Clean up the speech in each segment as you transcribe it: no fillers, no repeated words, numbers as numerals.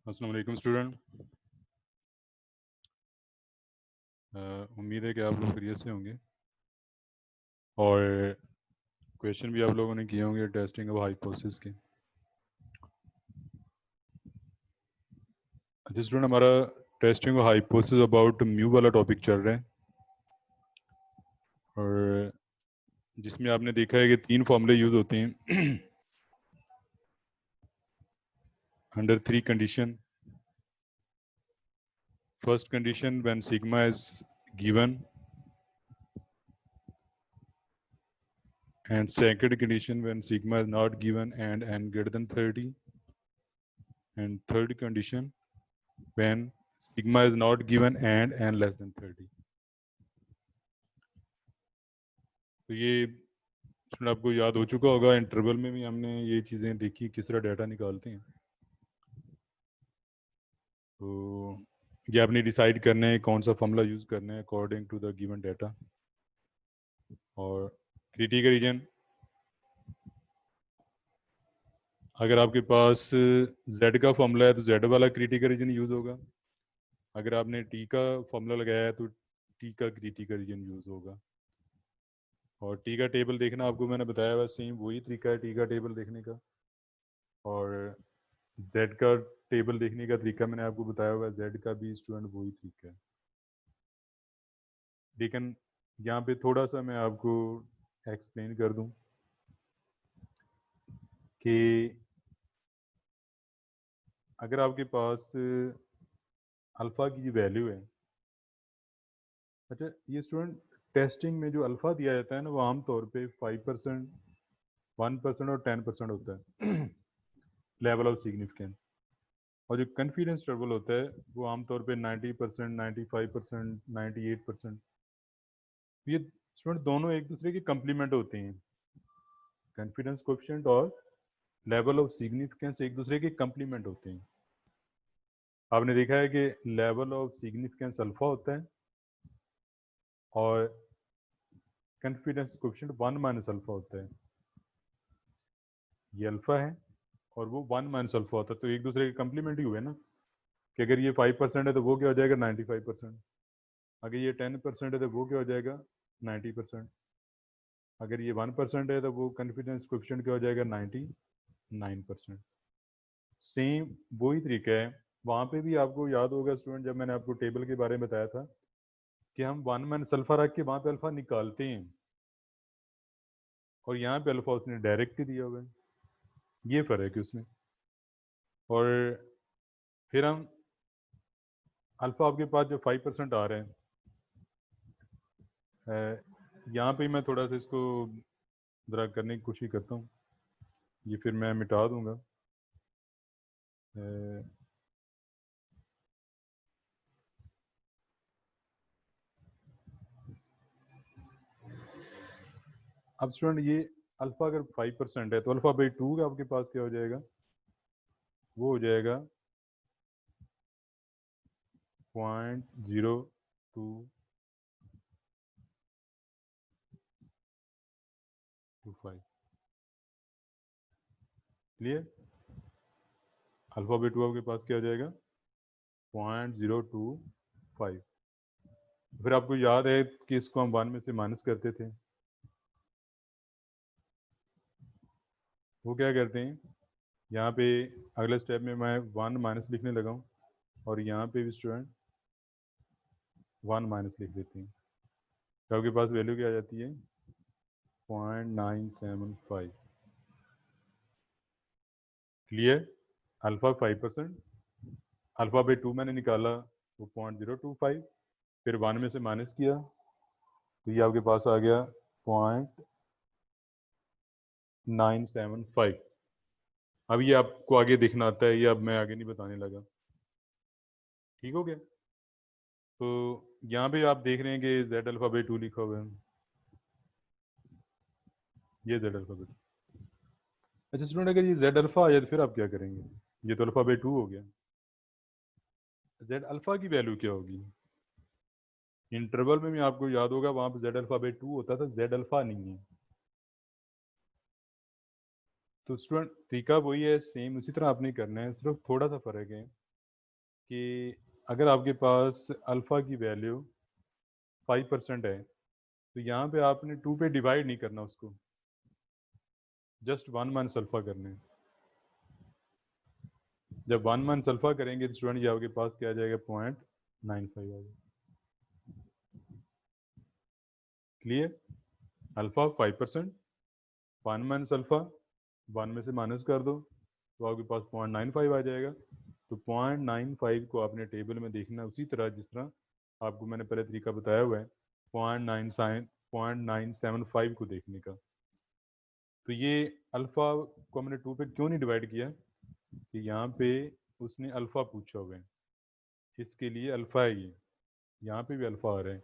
अस्सलाम वालेकुम स्टूडेंट। उम्मीद है कि आप लोग खैरियत से होंगे और क्वेश्चन भी आप लोगों ने किए होंगे टेस्टिंग ऑफ हाइपोथेसिस के। अच्छा स्टूडेंट, हमारा testing of hypothesis about mu वाला टॉपिक चल रहा है और जिसमें आपने देखा है कि 3 फॉर्मूले यूज़ होते हैं under 3 condition. First condition when sigma is given and second condition when sigma is not given and n greater than 30, and third condition when sigma is not given and n less than 30। तो ये student आपको याद हो चुका होगा, interval में भी हमने ये चीज़ें देखी किस तरह डाटा निकालते हैं। तो ये आपने डिसाइड करना है कौन सा फॉर्मूला यूज़ करना है according to the given data. और क्रिटिकल रीजन, अगर आपके पास z का फॉर्मूला है तो z वाला क्रिटिकल रीजन यूज़ होगा। अगर आपने t का फॉर्मूला लगाया है तो t का क्रिटिकल रीजन यूज़ होगा। और t का टेबल देखना आपको मैंने बताया हुआ, सेम वही तरीका है t का टेबल देखने का। और z का टेबल देखने का तरीका मैंने आपको बताया हुआ है, z का भी स्टूडेंट वही तरीका है। लेकिन यहाँ पे थोड़ा सा मैं आपको एक्सप्लेन कर दूं कि अगर आपके पास अल्फ़ा की वैल्यू है, अच्छा ये स्टूडेंट टेस्टिंग में जो अल्फ़ा दिया जाता है ना वो आमतौर पे 5%, 1% और 10% होता है लेवल ऑफ सिग्निफिकेंस। और जो कॉन्फिडेंस इंटरवल होता है वो आमतौर पे 90%, 95%, 98%। ये स्टूडेंट दोनों एक दूसरे के कंप्लीमेंट होते हैं। कॉन्फिडेंस कोएफिशिएंट और लेवल ऑफ सिग्निफिकेंस एक दूसरे के कंप्लीमेंट होते हैं। आपने देखा है कि लेवल ऑफ सिग्निफिकेंस अल्फा होता है और कॉन्फिडेंस कोएफिशिएंट 1 माइनस अल्फा होता है। ये अल्फा है और वो 1 माइनस अल्फा होता है, तो एक दूसरे के कंप्लीमेंट ही हुए ना। कि अगर ये 5% है तो वो क्या हो जाएगा 95%, अगर ये 10% है तो वो क्या हो जाएगा 90%, अगर ये 1% है तो वो कॉन्फिडेंस कोएफिशिएंट क्या हो जाएगा 99%। सेम वही तरीका है वहाँ पे भी। आपको याद होगा स्टूडेंट, जब मैंने आपको टेबल के बारे में बताया था कि हम 1 माइनस अल्फा रख के वहाँ पे अल्फा निकालते हैं और यहाँ पे अल्फा उसने डायरेक्ट ही दिया हुआ है, ये फ़र्क है उसमें। और फिर हम अल्फा आपके पास जो 5% आ रहे हैं, यहाँ पे मैं थोड़ा सा इसको ज़रा करने की कोशिश करता हूँ, ये फिर मैं मिटा दूंगा। अब स्टूडेंट ये अल्फा अगर 5% है तो अल्फा बाई 2 का आपके पास क्या हो जाएगा, वो हो जाएगा 0.0225। क्लियर? अल्फा बाई 2 आपके पास क्या हो जाएगा 0.025। फिर आपको याद है कि इसको हम 1 में से माइनस करते थे, वो क्या करते हैं यहाँ पे अगले स्टेप में मैं 1 माइनस लिखने लगा हूँ और यहाँ पे भी स्टूडेंट 1 माइनस लिख देते हैं, तो आपके पास वैल्यू क्या आ जाती है 0.975। क्लियर? अल्फा 5%, अल्फा बाई 2 मैंने निकाला वो 0.025, फिर 1 में से माइनस किया तो ये आपके पास आ गया 0.975। अब ये आपको आगे दिखना आता है, ये अब मैं आगे नहीं बताने लगा। ठीक हो गया? तो यहाँ पे आप देख रहे हैं कि जेड अल्फा बाई 2 लिखा हुआ है, ये जेड अल्फा बाई 2। अच्छा स्टूडेंट, अगर ये जेड अल्फा आ जाए तो फिर आप क्या करेंगे? ये तो अल्फा बाई 2 हो गया, जेड अल्फा की वैल्यू क्या होगी? इंटरवल में भी आपको याद होगा वहां पर जेड अल्फा बाई 2 होता था, जेड अल्फा नहीं है। तो स्टूडेंट तरीका वही है, सेम उसी तरह आपने करना है, सिर्फ थोड़ा सा फर्क है कि अगर आपके पास अल्फ़ा की वैल्यू 5% है तो यहाँ पे आपने 2 पे डिवाइड नहीं करना उसको, जस्ट 1 मंथ अल्फ़ा करने। जब 1 मंथ अल्फ़ा करेंगे तो स्टूडेंट ये आपके पास क्या आ जाएगा, 0.95 आ जाएगा। क्लियर? अल्फ़ा 5%, 1 मंथ अल्फ़ा 1 में से माइनस कर दो तो आपके पास 0.95 आ जाएगा। तो 0.95 को आपने टेबल में देखना उसी तरह जिस तरह आपको मैंने पहले तरीका बताया हुआ है 0.975 को देखने का। तो ये अल्फ़ा को हमने 2 पे क्यों नहीं डिवाइड किया कि यहाँ पे उसने अल्फ़ा पूछा हुआ है, इसके लिए अल्फ़ा है ये, यहाँ पे भी अल्फ़ा आ रहा है।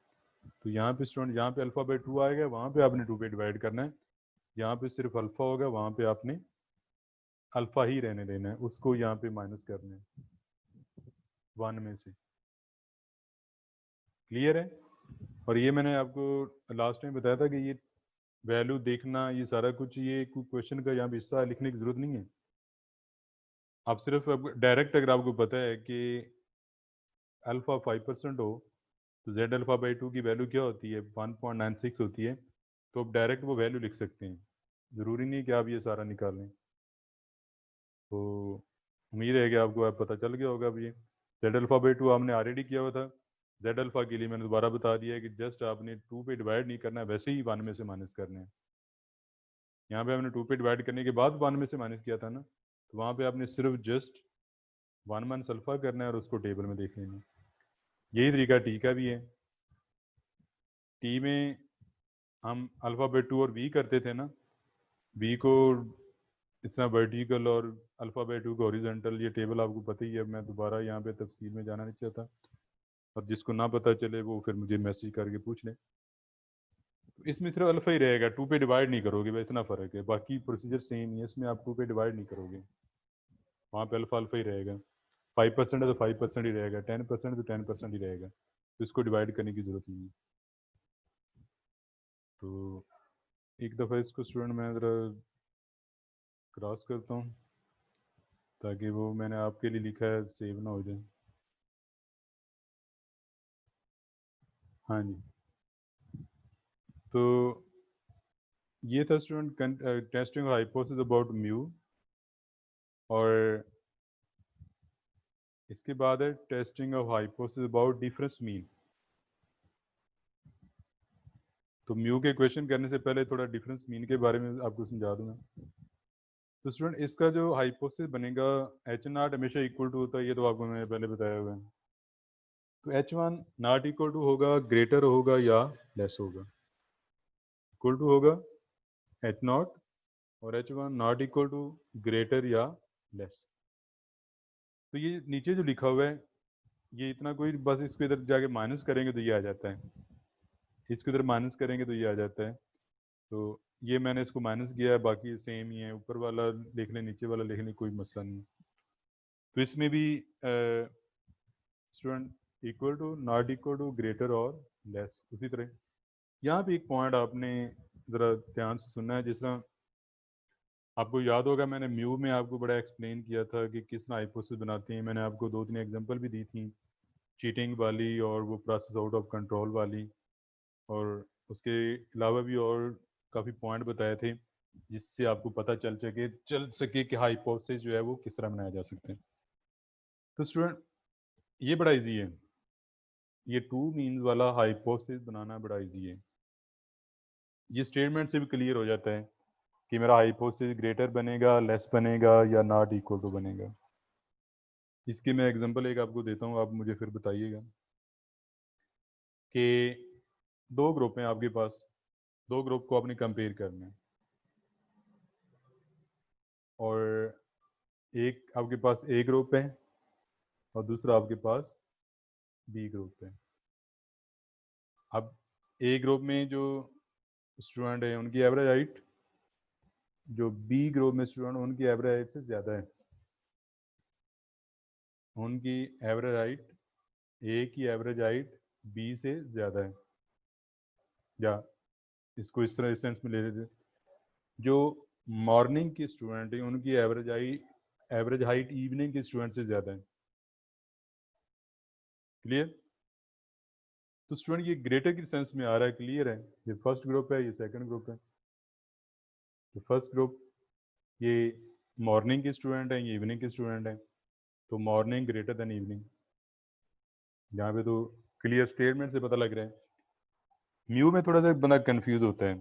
तो यहाँ पे स्टूडेंट यहाँ पे अल्फ़ा बाई 2 आएगा, वहाँ पे आपने 2 पे डिवाइड करना है। यहाँ पे सिर्फ अल्फ़ा होगा, वहाँ पे आपने अल्फ़ा ही रहने देना है, उसको यहाँ पे माइनस करना है 1 में से। क्लियर है? और ये मैंने आपको लास्ट टाइम बताया था कि ये वैल्यू देखना, ये सारा कुछ, ये कोई क्वेश्चन का यहाँ पे हिस्सा लिखने की ज़रूरत नहीं है। आप सिर्फ डायरेक्ट अगर आपको पता है कि अल्फ़ा 5% हो तो जेड अल्फ़ा बाई 2 की वैल्यू क्या होती है, 1.96 होती है, तो आप डायरेक्ट वो वैल्यू लिख सकते हैं, ज़रूरी नहीं कि आप ये सारा निकालें। तो उम्मीद है कि आपको अब पता चल गया होगा। अब ये जेड अल्फ़ा बाई 2 हमने ऑलरेडी किया हुआ था, जेड अल्फ़ा के लिए मैंने दोबारा बता दिया है कि जस्ट आपने 2 पे डिवाइड नहीं करना है, वैसे ही 1 में से माइनस करने हैं। यहाँ पे हमने 2 पे डिवाइड करने के बाद 1 में से माइनस किया था ना, तो वहाँ पे आपने सिर्फ जस्ट 1 मंथ अल्फ़ा करना है और उसको टेबल में देख लेना। यही तरीका टी का भी है। टी में हम अल्फ़ा बाई 2 और वी करते थे ना, वी को इस तरह वर्टिकल और अल्फ़ा बाई 2 को हॉरिजॉन्टल, ये टेबल आपको पता ही है, मैं दोबारा यहाँ पे तफसील में जाना नहीं चाहता, और जिसको ना पता चले वो फिर मुझे मैसेज करके पूछ लें। तो इसमें सिर्फ अल्फ़ा ही रहेगा, 2 पे डिवाइड नहीं करोगे, बस इतना फ़र्क है, बाकी प्रोसीजर सेम ही है, इसमें आप 2 पे डिवाइड नहीं करोगे, वहाँ पे अल्फ़ा अल्फ़ा ही रहेगा। 5% है तो 5% ही रहेगा, 10% तो 10% ही रहेगा, तो इसको डिवाइड करने की ज़रूरत नहीं है। तो एक दफ़ा इसको स्टूडेंट मैं ज़रा क्रॉस करता हूँ ताकि वो मैंने आपके लिए लिखा है सेव ना हो जाए। हाँ जी, तो ये था student testing hypothesis about mu, और इसके बाद है testing of hypothesis about difference mean. तो म्यू के क्वेश्चन करने से पहले थोड़ा डिफरेंस मीन के बारे में आपको समझा दूंगा। तो स्टूडेंट इसका जो हाइपोथेसिस बनेगा, एच नॉट हमेशा इक्वल टू होता है, ये तो आपको मैंने पहले बताया हुआ है। तो H one not equal to होगा, ग्रेटर होगा या लेस होगा, इक्वल टू होगा एच नॉट, और H one not equal to greater या लेस। तो ये नीचे जो लिखा हुआ है ये इतना कोई, बस इसको इधर जाके माइनस करेंगे तो ये आ जाता है, इसको इधर माइनस करेंगे तो ये आ जाता है। तो ये मैंने इसको माइनस किया है, बाकी सेम ही है, ऊपर वाला लिख लें नीचे वाला लिख लें, कोई मसला नहीं। तो इसमें भी student equal to not equal to greater और लेस, उसी तरह यहाँ पे एक पॉइंट आपने ज़रा ध्यान से सुनना है। जिस तरह आपको याद होगा मैंने म्यू में आपको बड़ा एक्सप्लेन किया था कि किस तरह हाइपोथेसिस बनाते हैं, मैंने आपको 2-3 एग्जांपल भी दी थी, चीटिंग वाली और वो प्रोसेस आउट ऑफ कंट्रोल वाली, और उसके अलावा भी और काफ़ी पॉइंट बताए थे जिससे आपको पता चल सके कि हाइपोथेसिस जो है वो किस तरह बनाया जा सकते हैं। तो स्टूडेंट ये बड़ा इजी है, ये 2 मीन्स वाला हाइपोथेसिस बनाना बड़ा इजी है। ये स्टेटमेंट से भी क्लियर हो जाता है कि मेरा हाइपोथेसिस ग्रेटर बनेगा, लेस बनेगा या नॉट इक्वल टू बनेगा। इसकी मैं एग्जांपल एक आपको देता हूँ, आप मुझे फिर बताइएगा कि 2 ग्रुप हैं आपके पास, 2 ग्रुप को आपने कंपेयर करना है, और एक आपके पास ए ग्रुप है और दूसरा आपके पास बी ग्रुप है। अब ए ग्रुप में जो स्टूडेंट है उनकी एवरेज हाइट, जो बी ग्रुप में स्टूडेंट उनकी एवरेज हाइट से ज़्यादा है, उनकी एवरेज हाइट, ए की एवरेज हाइट बी से ज़्यादा है, या इसको इस तरह इस सेंस में ले लेते, जो मॉर्निंग के स्टूडेंट हैं उनकी एवरेज हाइट इवनिंग के स्टूडेंट से ज़्यादा है। क्लियर? तो स्टूडेंट ये ग्रेटर की सेंस में आ रहा है, क्लियर है? ये फर्स्ट ग्रुप है, ये सेकंड ग्रुप है। तो फर्स्ट ग्रुप ये मॉर्निंग के स्टूडेंट हैं, ये इवनिंग के स्टूडेंट हैं। तो मॉर्निंग ग्रेटर देन इवनिंग, यहाँ पे तो क्लियर स्टेटमेंट से पता लग रहा है। म्यू में थोड़ा सा बंदा कंफ्यूज होता है,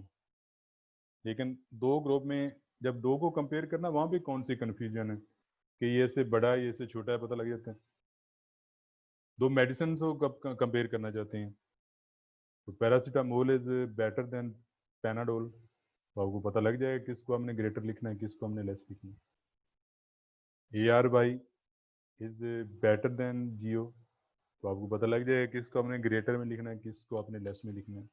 लेकिन दो ग्रुप में जब दो को कंपेयर करना, वहाँ पे कौन सी कंफ्यूजन है कि ये से बड़ा है, ये से छोटा है, पता लग जाता है। दो मेडिसिन को कब कंपेयर करना चाहते हैं, तो paracetamol is better then Panadol, तो आपको पता लग जाएगा किसको हमने ग्रेटर लिखना है, किसको हमने लेस लिखना है। ARY इज बेटर देन जियो, तो आपको पता लग जाएगा किसको हमने ग्रेटर में लिखना है, किसको आपने लेस में लिखना है।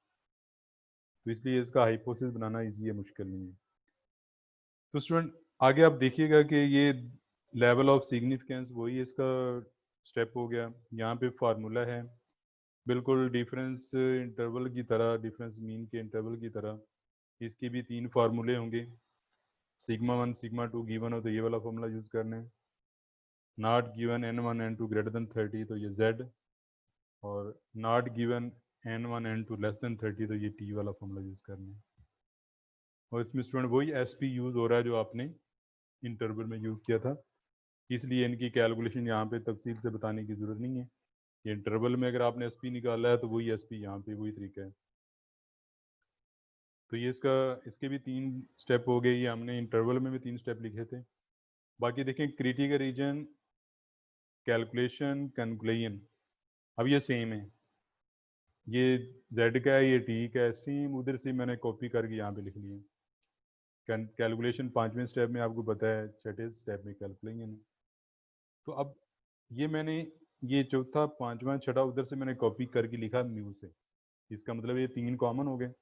तो इसलिए इसका हाइपोथेसिस बनाना इजी है, मुश्किल नहीं है। तो स्टूडेंट आगे आप देखिएगा कि ये लेवल ऑफ सिग्निफिकेंस वही इसका स्टेप हो गया। यहाँ पे फार्मूला है बिल्कुल डिफरेंस इंटरवल की तरह, डिफरेंस मीन के इंटरवल की तरह। इसके भी 3 फार्मूले होंगे, सिग्मा 1 सिग्मा 2 गिवन हो तो ये वाला फार्मूला यूज़ करना है, not given N1 N2 greater than 30 तो ये Z, और not given N1 N2 less than 30 तो ये T वाला फार्मूला यूज़ करना है। और इसमें स्टूडेंट वही SP यूज़ हो रहा है जो आपने इंटरवल में यूज़ किया था, इसलिए इनकी कैलकुलेशन यहाँ पे तफसील से बताने की ज़रूरत नहीं है। ये इंटरवल में अगर आपने SP निकाला है तो वही SP यहाँ पे वही तरीका है। तो ये इसके भी 3 स्टेप हो गए, ये हमने इंटरवल में भी 3 स्टेप लिखे थे। बाकी देखें क्रिटिकल रीजन, कैलकुलेशन, कंक्लूजन, अब ये सेम है, ये Z का है, ये T का है, सेम उधर से मैंने कॉपी करके यहाँ पे लिख लिया। कैलकुलेशन 5वें स्टेप में आपको पता है, छठे स्टेप में कैलकुलेशन है। तो अब ये मैंने ये चौथा, पांचवा, छठा उधर से मैंने कॉपी करके लिखा म्यू से, इसका मतलब ये 3 कॉमन हो गए।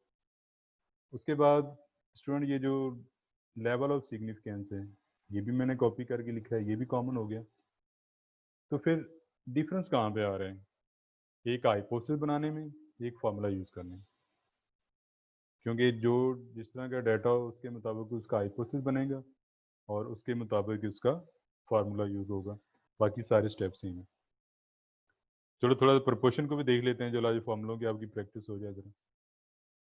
उसके बाद स्टूडेंट ये जो लेवल ऑफ सिग्निफिकेंस है, ये भी मैंने कॉपी करके लिखा है, ये भी कॉमन हो गया। तो फिर डिफरेंस कहाँ पे आ रहा है, एक हाइपोथेसिस बनाने में, एक फार्मूला यूज़ करने में। क्योंकि जो जिस तरह का डाटा हो उसके मुताबिक उसका हाइपोथेसिस बनेगा और उसके मुताबिक उसका फार्मूला यूज़ होगा, बाकी सारे स्टेप्स ही हैं। चलो थोड़ा सा प्रोपोर्शन को भी देख लेते हैं, जो आज फार्मूलों की आपकी प्रैक्टिस हो जाए जरा।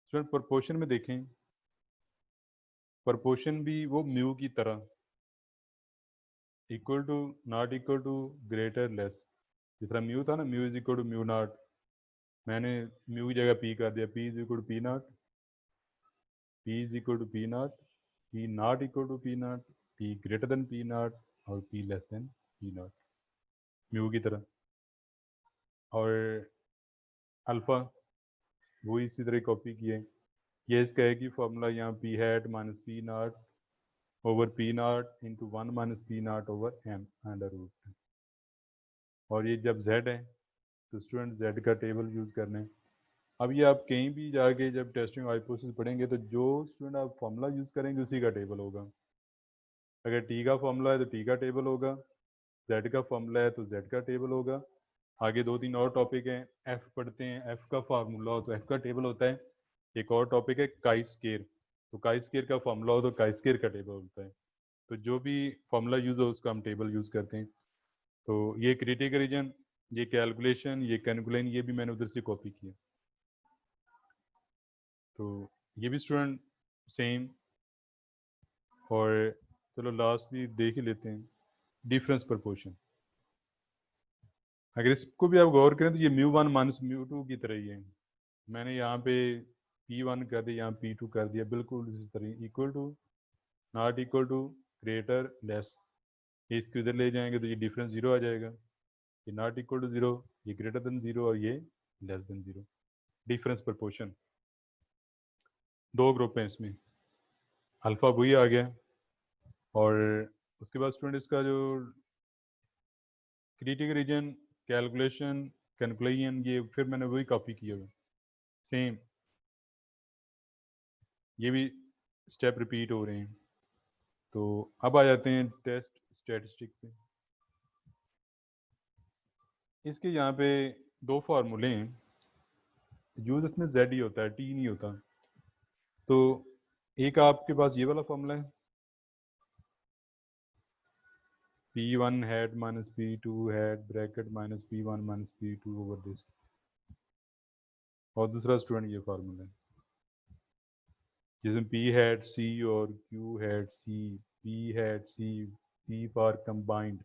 स्टूडेंट प्रोपोर्शन में देखें, प्रोपोर्शन भी वो म्यू की तरह, equal to, not equal to, greater, less. जिस तरह म्यू था ना, mu is equal to mu naught, मैंने म्यू की जगह पी कर दिया, p is equal to p naught, p is equal to p naught, p naught equal to p naught, p greater than p naught, और p less than p naught, mu की तरह। और alpha वो इसी तरह copy किए, ये इसका है कि फॉर्मूला यहाँ P hat minus P naught over P naught into 1 minus P naught over M under root. और ये जब z है तो स्टूडेंट z का टेबल यूज़ करना है। अब ये आप कहीं भी जाके जब टेस्टिंग हाइपोथेसिस पढ़ेंगे तो जो स्टूडेंट आप फॉर्मूला यूज़ करेंगे उसी का टेबल होगा। अगर टी का फॉर्मूला है तो टी का टेबल होगा, जेड का फॉर्मूला है तो जेड का टेबल होगा। आगे 2-3 और टॉपिक हैं, एफ पढ़ते हैं, एफ का फार्मूला हो तो एफ का टेबल होता है। एक और टॉपिक है काई स्केयर, तो काई स्केयर का फॉर्मूला हो तो काई स्केयर का टेबल होता है। तो जो भी फॉर्मूला यूज़ हो उसका हम टेबल यूज़ करते हैं। तो ये क्रिटिकल रीजन, ये कैलकुलेशन, ये कैलकुलेशन, ये भी मैंने उधर से कॉपी किया। तो ये भी स्टूडेंट सेम। और चलो लास्ट भी देख ही लेते हैं, डिफरेंस प्रपोर्शन। अगर इसको भी आप गौर करें तो ये म्यू 1 माइनस म्यू 2 की तरह ही है। मैंने यहाँ पे P1 कर दिया, यहाँ P2 कर दिया, बिल्कुल इसी तरह, equal to, not equal to, greater, less. इसको इधर ले जाएंगे तो ये डिफरेंस 0 आ जाएगा, ये नॉट इक्वल टू 0, ये ग्रेटर देन 0 और ये लेस देन 0। डिफरेंस प्रपोर्शन, दो ग्रुप हैं इसमें, अल्फ़ा वही आ गया। और उसके बाद स्टूडेंट इसका जो क्रिटिकल रीजन, कैलकुलेशन, कंक्लूजन, ये फिर मैंने वही कॉपी किया हुआ सेम, ये भी स्टेप रिपीट हो रहे हैं। तो अब आ जाते हैं टेस्ट स्टैटिस्टिक पे। इसके यहाँ पे दो फार्मूले हैं, यूज इसमें जेड ही होता है, टी नहीं होता। तो एक आपके पास ये वाला फार्मूला है, P1 hat minus P2 hat bracket minus P1 minus P2 over this. और दूसरा स्टूडेंट ये फार्मूला है जिसमें P हैट C और Q hat C, P hat C, P for combined.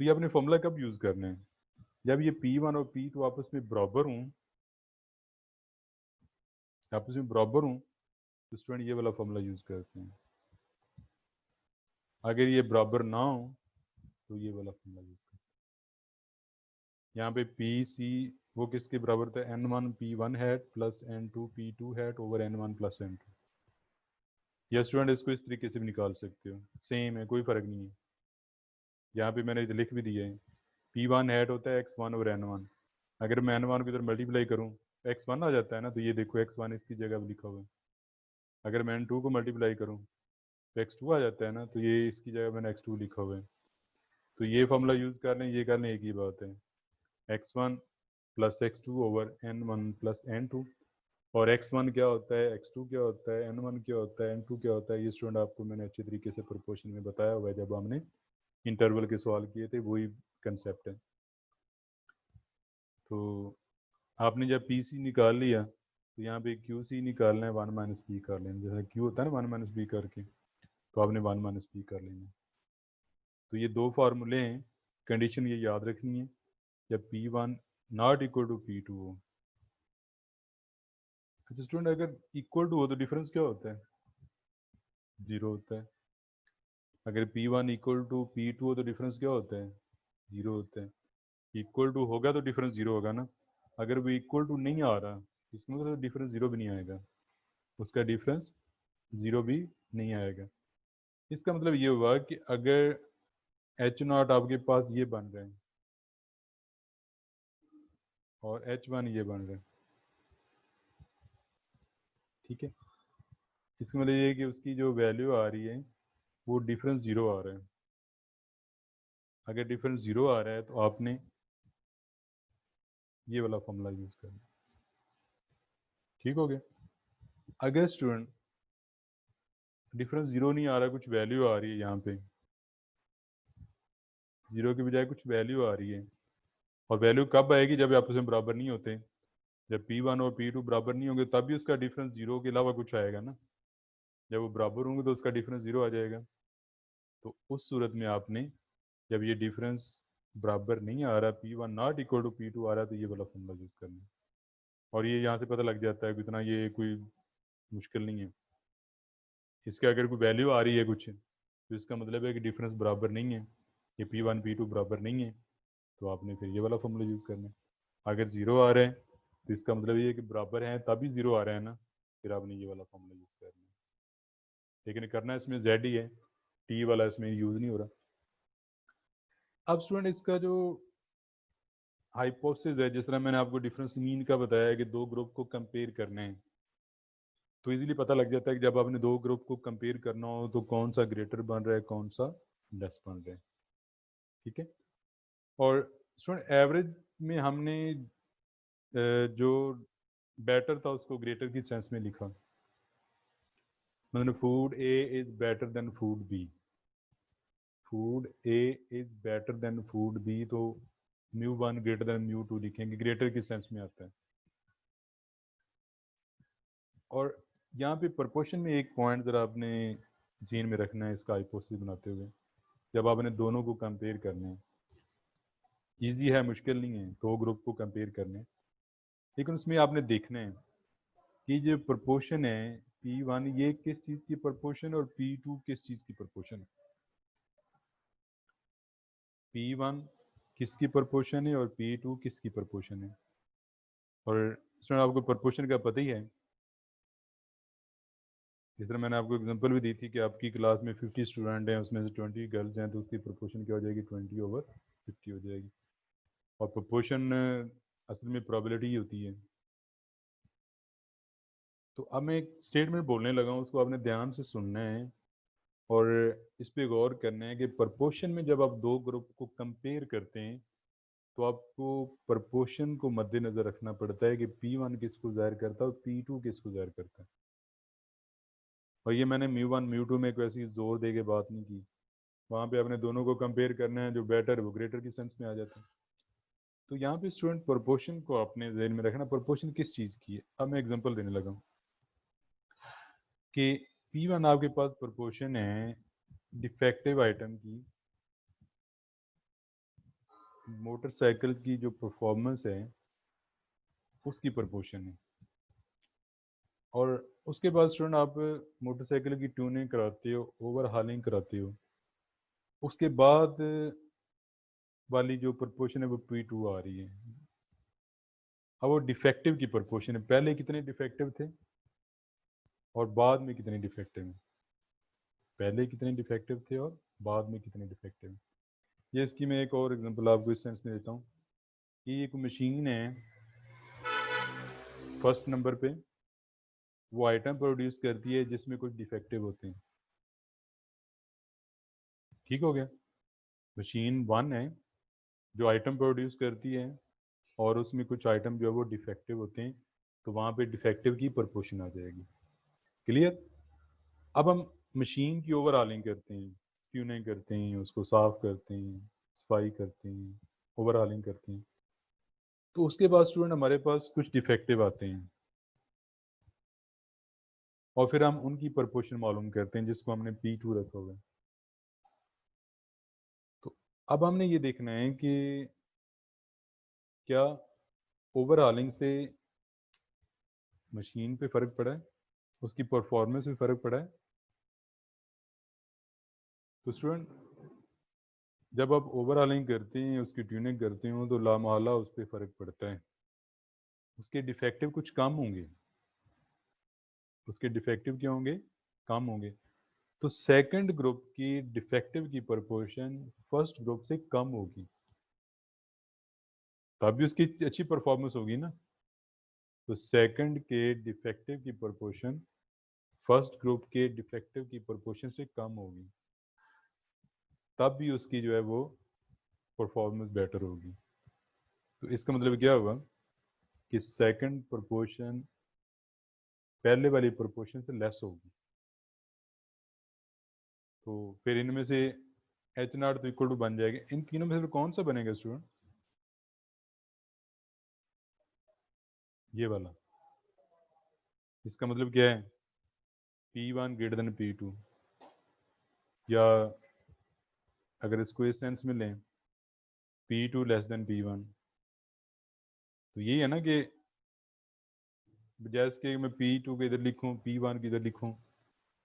तो ये अपने फॉर्मूला कब यूज करना है? जब ये P1 और P2 आपस में बराबर हों, आपस में बराबर हों तो स्टूडेंट ये वाला फॉर्मूला यूज करते हैं। अगर ये बराबर ना हो तो ये वाला फॉर्मूला यूज करते हैं। यहाँ पे पी सी वो किसके बराबर था? N1 P1 hat plus N2 P2 hat over N1 plus N2। या स्टूडेंट इसको इस तरीके से भी निकाल सकते हो, सेम है, कोई फ़र्क नहीं है। यहाँ पे मैंने लिख भी दिया है, P1 हैट होता है X1 ओवर N1। अगर मैं N1 को इधर मल्टीप्लाई करूँ X1 आ जाता है ना, तो ये देखो X1 इसकी जगह भी लिखा हुआ है। अगर मैं N2 को मल्टीप्लाई करूँ तो X2 आ जाता है ना, तो ये इसकी जगह मैंने X2 लिखा हुआ है। तो ये फॉर्मूला यूज़ कर लें, ये कर लें, एक ही बात है। X1 plus X2 over N1 plus N2। और X1 क्या होता है, X2 क्या होता है, N1 क्या होता है, N2 क्या होता है, ये स्टूडेंट आपको मैंने अच्छे तरीके से प्रोपोर्शन में बताया हुआ है जब हमने इंटरवल के सवाल किए थे, वही कंसेप्ट है। तो आपने जब पी सी निकाल लिया तो यहाँ पे क्यू सी निकालना है, 1 माइनस पी कर लेना। जैसा क्यू होता है ना 1 माइनस पी करके, तो आपने 1 माइनस पी कर लेना। तो ये दो फार्मूले हैं, कंडीशन ये याद रखनी है, जब P1 not equal to P2 हो। अच्छा स्टूडेंट, अगर इक्वल टू हो तो डिफरेंस क्या होता है? जीरो होता है। अगर P1 इक्वल टू P2 हो तो डिफरेंस क्या होता है? जीरो होता है। इक्वल टू होगा तो डिफरेंस जीरो होगा ना। अगर वो इक्वल टू नहीं आ रहा, इसमें तो डिफरेंस जीरो भी नहीं आएगा, उसका डिफरेंस जीरो भी नहीं आएगा। इसका मतलब ये हुआ कि अगर एच नॉट आपके पास ये बन रहे हैं और H1 ये बन रहे हैं, ठीक है, इसका मतलब ये है कि उसकी जो वैल्यू आ रही है वो डिफरेंस जीरो आ रहा है। अगर डिफरेंस जीरो आ रहा है तो आपने ये वाला फॉर्मूला यूज करना। ठीक हो गया? अगर स्टूडेंट डिफरेंस जीरो नहीं आ रहा, कुछ वैल्यू आ रही है, यहाँ पे जीरो के बजाय कुछ वैल्यू आ रही है, और वैल्यू कब आएगी? जब आपस में बराबर नहीं होते। जब P1 और P2 बराबर नहीं होंगे तभी उसका डिफरेंस जीरो के अलावा कुछ आएगा ना। जब वो बराबर होंगे तो उसका डिफरेंस जीरो आ जाएगा। तो उस सूरत में आपने, जब ये डिफरेंस बराबर नहीं आ रहा, P1 not equal to P2 आ रहा, तो ये वाला फॉर्मूला यूज करना है। और ये यहाँ से पता लग जाता है कि इतना ये कोई मुश्किल नहीं है। इसके अगर कोई वैल्यू आ रही है कुछ, तो इसका मतलब है कि डिफरेंस बराबर नहीं है, ये P1 P2 बराबर नहीं है, तो आपने फिर ये वाला फॉर्मूला यूज़ करना है। अगर जीरो आ रहा है तो इसका मतलब ये है कि बराबर है तभी जीरो आ रहा है ना, फिर आपने ये वाला फॉर्मूला यूज़ करना है। लेकिन करना इसमें जेड ही है, टी वाला इसमें यूज़ नहीं हो रहा। अब स्टूडेंट इसका जो हाइपोथेसिस है, जिस तरह मैंने आपको डिफरेंस मीन का बताया है कि दो ग्रुप को कंपेयर करने हैं, तो इजीली पता लग जाता है कि जब आपने दो ग्रुप को कंपेयर करना हो तो कौन सा ग्रेटर बन रहा है, कौन सा लेस बन रहा है। ठीक है? और स्टूडेंट एवरेज में हमने जो बेटर था उसको ग्रेटर की सेंस में लिखा, मतलब food A is better than food B. Food A is better than food B, तो μ1 ग्रेटर देन μ2 लिखेंगे, ग्रेटर की सेंस में आता है। और यहाँ पे प्रोपोर्शन में एक पॉइंट जरा आपने ज़हन में रखना है इसका हाइपोथेसिस बनाते हुए, जब आपने दोनों को कंपेयर करने हैं, ईजी है, मुश्किल नहीं है दो ग्रुप को कंपेयर करने, लेकिन उसमें आपने देखना है कि जो प्रोपोर्शन है P1 ये किस चीज़ की प्रोपोर्शन और P2 किस चीज़ की प्रोपोर्शन है। P1 किसकी प्रोपोर्शन है और P2 किसकी प्रोपोर्शन है। और इसमें आपको प्रोपोर्शन का पता ही है, जिस तरह मैंने आपको एग्जांपल भी दी थी कि आपकी क्लास में 50 स्टूडेंट हैं, उसमें से 20 गर्ल्स हैं, तो उसकी प्रोपोर्शन क्या हो जाएगी, 20/50 हो जाएगी। और प्रोपोर्शन असल में प्रोबेबिलिटी ही होती है। तो अब मैं एक स्टेटमेंट बोलने लगा हूँ, उसको आपने ध्यान से सुनना है और इस पर गौर करना है कि प्रोपोर्शन में जब आप दो ग्रुप को कंपेयर करते हैं तो आपको प्रोपोर्शन को मद्देनज़र रखना पड़ता है कि P1 किसको ज़ाहिर करता है और P2 किसको ज़ाहिर करता है। और ये मैंने μ1 μ2 में एक वैसी जोर दे के बात नहीं की, वहाँ पे आपने दोनों को कंपेयर करना है, जो बेटर है वो ग्रेटर की सेंस में आ जाता है। तो यहाँ पे स्टूडेंट प्रोपोर्शन को अपने जहन में रखना, प्रोपोर्शन किस चीज़ की है। अब मैं एग्जांपल देने लगा हूँ कि P1 आपके पास प्रोपोर्शन है डिफेक्टिव आइटम की, मोटरसाइकिल की जो परफॉर्मेंस है उसकी प्रोपोर्शन है। और उसके बाद स्टूडेंट आप मोटरसाइकिल की ट्यूनिंग कराते हो, ओवर हालिंग कराते हो, उसके बाद वाली जो प्रोपोर्शन है वो P2 आ रही है। अब वो डिफेक्टिव की प्रोपोर्शन है, पहले कितने डिफेक्टिव थे और बाद में कितने डिफेक्टिव हैं, पहले कितने डिफेक्टिव थे और बाद में कितने डिफेक्टिव हैं। ये इसकी मैं एक और एग्जांपल आपको इस सेंस में देता हूँ कि एक मशीन है, फर्स्ट नंबर पे वो आइटम प्रोड्यूस करती है जिसमें कुछ डिफेक्टिव होते हैं। ठीक हो गया, मशीन 1 है जो आइटम प्रोड्यूस करती है और उसमें कुछ आइटम जो है वो डिफेक्टिव होते हैं, तो वहाँ पे डिफेक्टिव की प्रोपोर्शन आ जाएगी। क्लियर। अब हम मशीन की ओवरऑलिंग करते हैं, ट्यूनिंग करते हैं, उसको साफ करते हैं, सफाई करते हैं, ओवरऑलिंग करते हैं, तो उसके बाद स्टूडेंट हमारे पास कुछ डिफेक्टिव आते हैं और फिर हम उनकी प्रोपोर्शन मालूम करते हैं जिसको हमने P2 रखा हुआ है। तो अब हमने ये देखना है कि क्या ओवरऑलिंग से मशीन पे फ़र्क पड़ा है, उसकी परफॉर्मेंस में फ़र्क पड़ा है। तो स्टूडेंट जब आप ओवरऑलिंग करते हैं, उसकी ट्यूनिंग करते हो, तो लामहला उस पर फ़र्क पड़ता है, उसके डिफेक्टिव कुछ कम होंगे, उसके डिफेक्टिव क्या होंगे, कम होंगे। तो सेकंड ग्रुप की डिफेक्टिव की प्रोपोर्शन फर्स्ट ग्रुप से कम होगी, तभी उसकी अच्छी परफॉर्मेंस होगी ना। तो सेकंड के डिफेक्टिव की प्रोपोर्शन फर्स्ट ग्रुप के डिफेक्टिव की प्रोपोर्शन से कम होगी, तब भी उसकी जो है वो परफॉर्मेंस बेटर होगी। तो इसका मतलब क्या हुआ कि सेकंड प्रोपोर्शन पहले वाली प्रोपोर्शन से लेस होगी। तो फिर इनमें से एच नॉट तो इक्वल टू बन जाएगा। इन तीनों में से कौन सा बनेगा स्टूडेंट, ये वाला। इसका मतलब क्या है, P1 ग्रेटर देन P2, या अगर इसको इस सेंस में लें P2 लेस देन P1। तो यही है ना कि बजाय इसके मैं P2 को इधर लिखूं, P1 को इधर लिखूं,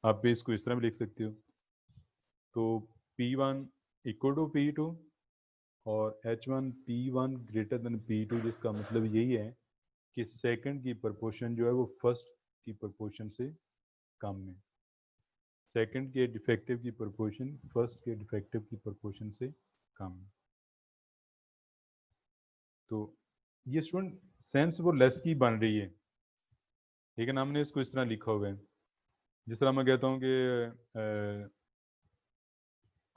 आप इसको इस तरह भी लिख सकते हो। तो P1 इक्वल टू P2 और H1 P1 greater than P2, जिसका मतलब यही है कि सेकंड की प्रोपोर्शन जो है वो फर्स्ट की प्रोपोर्शन से कम है, सेकंड के डिफेक्टिव की प्रोपोर्शन फर्स्ट के डिफेक्टिव की प्रोपोर्शन से कम है। तो ये स्टूडेंट सेंस वो लेस की बन रही है, लेकिन हमने इसको इस तरह लिखा हुआ है, जिस तरह मैं कहता हूँ कि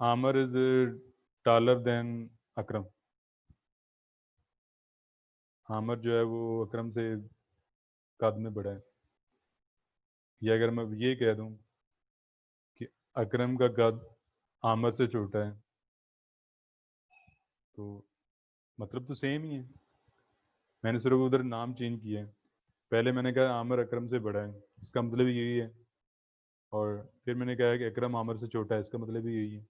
आमर इज टालर देन अकरम, आमर जो है वो अकरम से कद में बड़ा है। या अगर मैं ये कह दूँ कि अकरम का कद आमर से छोटा है, तो मतलब तो सेम ही है, मैंने सिर्फ उधर नाम चेंज किया है। पहले मैंने कहा आमर अकरम से बड़ा है, इसका मतलब यही है, और फिर मैंने कहा कि अकरम आमर से छोटा है, इसका मतलब भी यही है।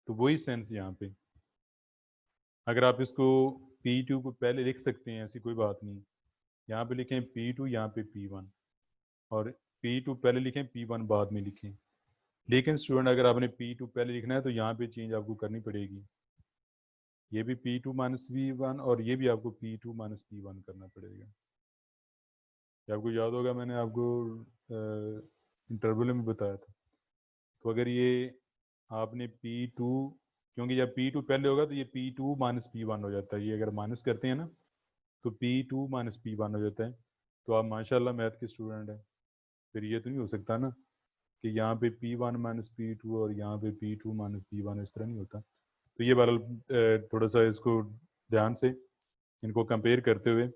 तो वही सेंस यहाँ पे, अगर आप इसको P2 को पहले लिख सकते हैं, ऐसी कोई बात नहीं, यहाँ पे लिखें P2, यहाँ पे P1, और P2 पहले लिखें, P1 बाद में लिखें। लेकिन स्टूडेंट अगर आपने P2 पहले लिखना है तो यहाँ पे चेंज आपको करनी पड़ेगी, ये भी P2 माइनस P1 और ये भी आपको P2 माइनस P1 करना पड़ेगा। ये आपको याद होगा, मैंने आपको इंटरवल में बताया था। तो अगर ये आपने P2, क्योंकि जब P2 पहले होगा तो ये P2 माइनस P1 हो जाता है, ये अगर माइनस करते हैं ना तो P2 माइनस P1 हो जाता है। तो आप माशाल्लाह मैथ के स्टूडेंट हैं, फिर ये तो नहीं हो सकता ना कि यहाँ पे P1 माइनस P2 और यहाँ पे P2 माइनस P1, इस तरह नहीं होता। तो ये बार थोड़ा सा इसको ध्यान से इनको कंपेयर करते हुए,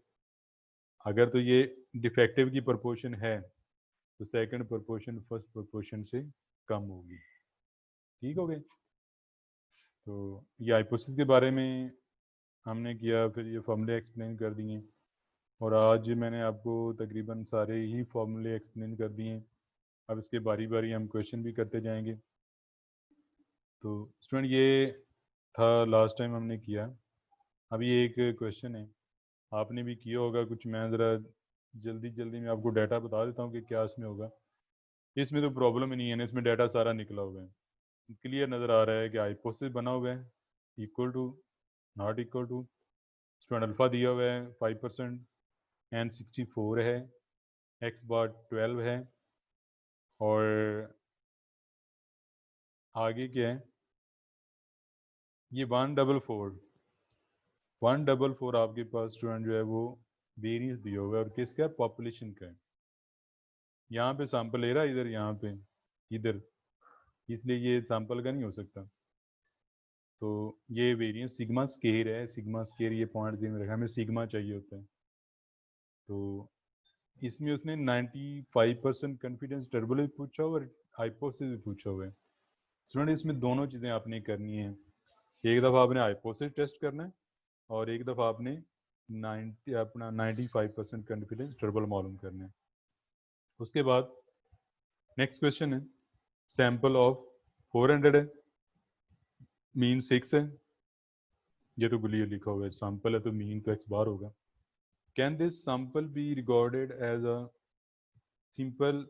अगर तो ये डिफेक्टिव की प्रोपोर्शन है तो सेकंड प्रोपोर्शन फर्स्ट प्रोपोर्शन से कम होगी। ठीक हो गए। तो ये हाइपोथेसिस के बारे में हमने किया, फिर ये फॉर्मूले एक्सप्लेन कर दिए, और आज मैंने आपको तकरीबन सारे ही फॉर्मूले एक्सप्लेन कर दिए। अब इसके बारी बारी हम क्वेश्चन भी करते जाएंगे। तो स्टूडेंट ये था लास्ट टाइम हमने किया। अभी एक क्वेश्चन है, आपने भी किया होगा कुछ, मैं ज़रा जल्दी जल्दी में आपको डाटा बता देता हूँ कि क्या इसमें होगा। इसमें तो प्रॉब्लम ही नहीं है ना, इसमें डाटा सारा निकला हुआ है, क्लियर नज़र आ रहा है कि हाइपोथेसिस बना हुआ है equal to not equal to. Student alpha दिया हुआ है 5%, एन 64 है, एक्स बार 12 है, और आगे क्या है, ये 144 आपके पास स्टूडेंट जो है वो वेरिएंस दिया हुआ है, और किसका, पॉपुलेशन का है। यहाँ पे सैंपल ले रहा है, इधर यहाँ पे इधर, इसलिए ये सैंपल का नहीं हो सकता। तो ये वेरिएंस सिग्मा स्केयर है, सिग्मा स्केयर ये पॉइंट में रखा, हमें सिग्मा चाहिए होता है। तो इसमें उसने 95% कॉन्फिडेंस इंटरवल भी पूछा हुआ और हाइपोथेसिस भी पूछा हुआ है। स्टूडेंट इसमें दोनों चीज़ें आपने करनी है, एक दफ़ा आपने हाइपोथेसिस टेस्ट करना है, और एक दफ़ा आपने 95% कॉन्फिडेंस इंटरवल मालूम करना है। उसके बाद नेक्स्ट क्वेश्चन है, सैंपल ऑफ 400 है, मीन 6 है, ये तो क्लियर लिखा हुआ है, सैंपल है तो मीन तो एक्स बार होगा। Can this sample be recorded as a simple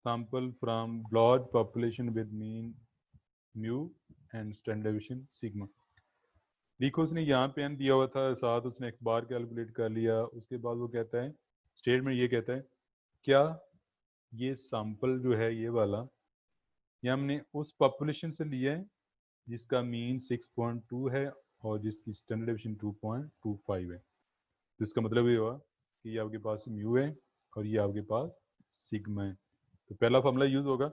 sample from large population with mean mu and standard deviation sigma। देखो उसने यहाँ पे n दिया हुआ था, साथ उसने x बार कैलकुलेट कर लिया। उसके बाद वो कहता है, स्टेटमेंट ये कहता है, क्या ये सैंपल जो है ये वाला, ये हमने उस पॉपुलेशन से लिया है जिसका मीन 6.2 है और जिसकी स्टैंडर्ड डेविएशन 2.25 है। तो इसका मतलब ये हुआ कि ये आपके पास म्यू है और ये आपके पास सिग्मा है। तो पहला फॉर्मूला यूज होगा,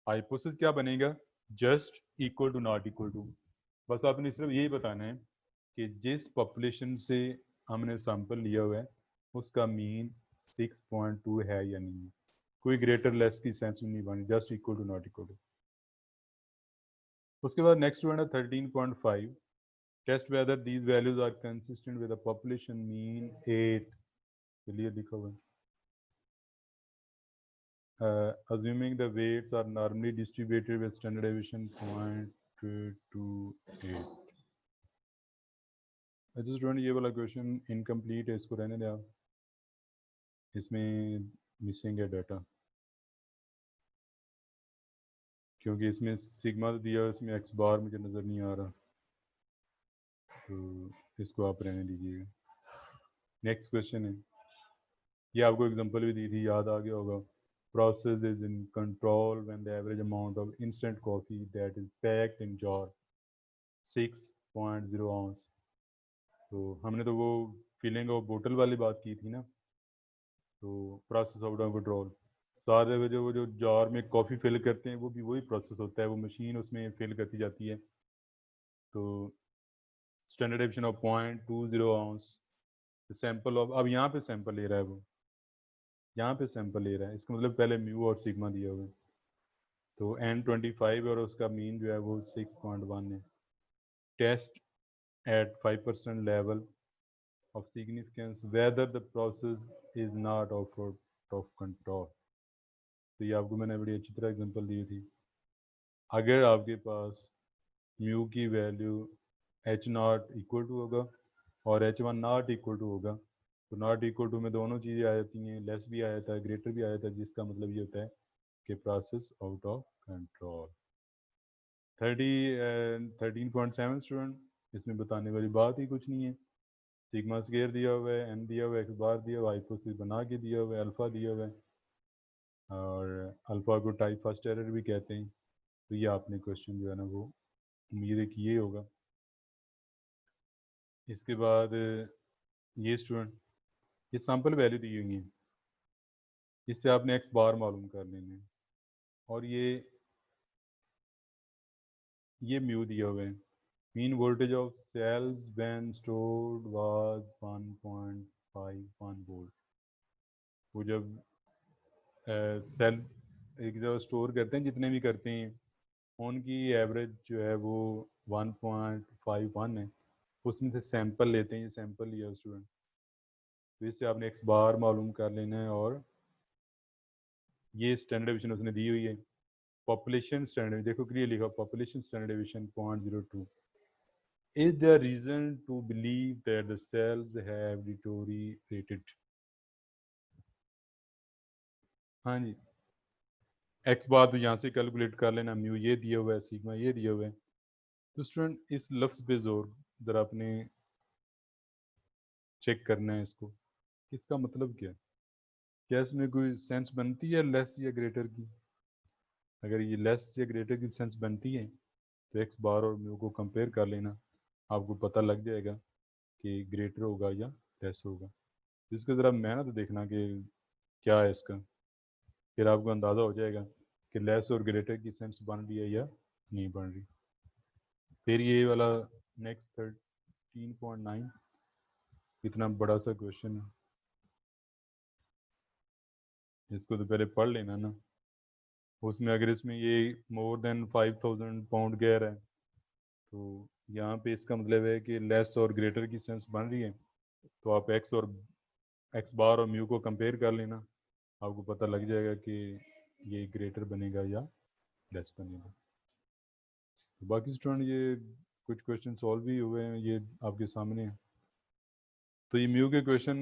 हाइपोथेसिस क्या बनेगा, just equal to not equal to. बस आपने सिर्फ यही बताना है कि जिस पॉपुलेशन से हमने सैंपल लिया हुआ है उसका मीन 6.2 है या नहीं है, कोई ग्रेटर लेस की सेंस नहीं बनी, just equal to not equal to. उसके बाद नेक्स्ट वन है 13.5, test whether these values are consistent with the population mean 8, चलिए लिखा हुआ है। Assuming the weights are normally distributed with standard deviation 0.28। अच्छा स्टूडेंट ये वाला क्वेश्चन इनकम्प्लीट है, इसको रहने दें आप, इसमें मिसिंग है डाटा, क्योंकि इसमें सिग्मा दिया है, इसमें एक्स बार मुझे नज़र नहीं आ रहा, तो इसको आप रहने दीजिएगा। नेक्स्ट क्वेश्चन है, ये आपको एग्जांपल भी दी थी, याद आ गया होगा। Process is in control when the average amount of instant coffee that is packed in jar 6.0 ounce। तो हमने तो वो फिलिंग और बोतल वाली बात की थी ना, तो प्रोसेस आउट ऑफ कंट्रोल, सारे वो जो जार में कॉफ़ी फिल करते हैं वो भी वही प्रोसेस होता है, वो मशीन उसमें फिल करती जाती है। तो standard deviation of 0.20 ounce, sample of, अब यहाँ पे सैंपल ले रहा है वो, यहाँ पे सैंपल ले रहा है, इसका मतलब पहले म्यू और सिग्मा दिया हुआ है। तो N25 और उसका मीन जो है वो 6.1 है। Test at 5% level of significance whether the process is not out of control। तो ये आपको मैंने बड़ी अच्छी तरह एग्जांपल दी थी। अगर आपके पास म्यू की value H naught equal to होगा और H one not equal to होगा, तो नॉट इक्वल टू में दोनों चीज़ें आ जाती हैं, लेस भी आ जाता है, ग्रेटर भी आ जाता है, जिसका मतलब ये होता है कि process out of control. 13.7 student, इसमें बताने वाली बात ही कुछ नहीं है। सिग्मा स्केयर दिया हुआ है, एन दिया हुआ है, एक्स बार दिया हुआ है, हाइपोथेसिस बना के दिया हुआ है, अल्फा दिया हुआ है, और अल्फा को टाइप फर्स्ट एरर भी कहते हैं। तो ये आपने क्वेश्चन जो है ना वो उम्मीद है कि ये होगा। इसके बाद ये स्टूडेंट, ये सैंपल वैल्यू दी हुई है, इससे आपने एक्स बार मालूम कर लेने हैं, और ये म्यू दिया हुआ है। Mean voltage of cells when stored was 1.51 volt. वो जब सेल एक जगह स्टोर करते हैं, जितने भी करते हैं, उनकी एवरेज जो है वो 1.51 है, उसमें से सैंपल लेते हैं, ये सैंपल लिया स्टूडेंट, तो इससे आपने एक्स बार मालूम कर लेना है, और ये स्टैंडर्ड डिवीजन उसने दी हुई है। पॉपुलेशन स्टैंडर्ड देखो क्लियर लिखा, population standard division 0.02 is there reason to believe that the cells have deteriorated। हाँ जी, एक्स बार तो यहाँ से कैलकुलेट कर लेना, म्यू ये दिया हुआ है, सिग्मा ये दिया हुआ है। तो स्टूडेंट इस लफ्ज़ पे जोर ज़रा आपने चेक करना है इसको, इसका मतलब क्या है, क्या इसमें कोई सेंस बनती है लेस या ग्रेटर की। अगर ये लेस या ग्रेटर की सेंस बनती है तो एक्स बार और म्यू को कंपेयर कर लेना, आपको पता लग जाएगा कि ग्रेटर होगा या लेस होगा। इसको ज़रा मेहनत देखना कि क्या है इसका, फिर आपको अंदाज़ा हो जाएगा कि लेस और ग्रेटर की सेंस बन रही है या नहीं बन रही। फिर ये वाला नेक्स्ट 13.9, इतना बड़ा सा क्वेश्चन है, इसको तो पहले पढ़ लेना ना। उसमें अगर इसमें ये मोर देन 5000 पाउंड गैर है, तो यहाँ पे इसका मतलब है कि लेस और ग्रेटर की सेंस बन रही है, तो आप एक्स बार और म्यू को कंपेयर कर लेना, आपको पता लग जाएगा कि ये ग्रेटर बनेगा या लेस बनेगा। तो बाकी स्टूडेंट ये कुछ क्वेश्चन सॉल्व भी हुए हैं, ये आपके सामने है। तो ये म्यू के क्वेश्चन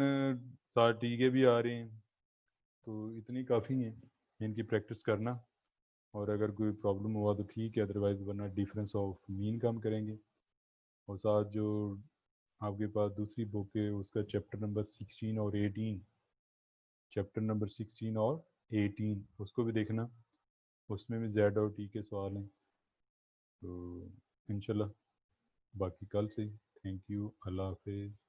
साथ टी के भी आ रहे हैं, तो इतनी काफ़ी हैं, इनकी प्रैक्टिस करना, और अगर कोई प्रॉब्लम हुआ तो ठीक है, अदरवाइज वरना डिफरेंस ऑफ मीन कम करेंगे। और साथ जो आपके पास दूसरी बुक है उसका चैप्टर नंबर 16 और 18, चैप्टर नंबर 16 और 18 उसको भी देखना, उसमें भी जेड और टी के सवाल हैं। तो इंशाल्लाह बाकी कल से। थैंक यू, अल्लाह हाफिज़।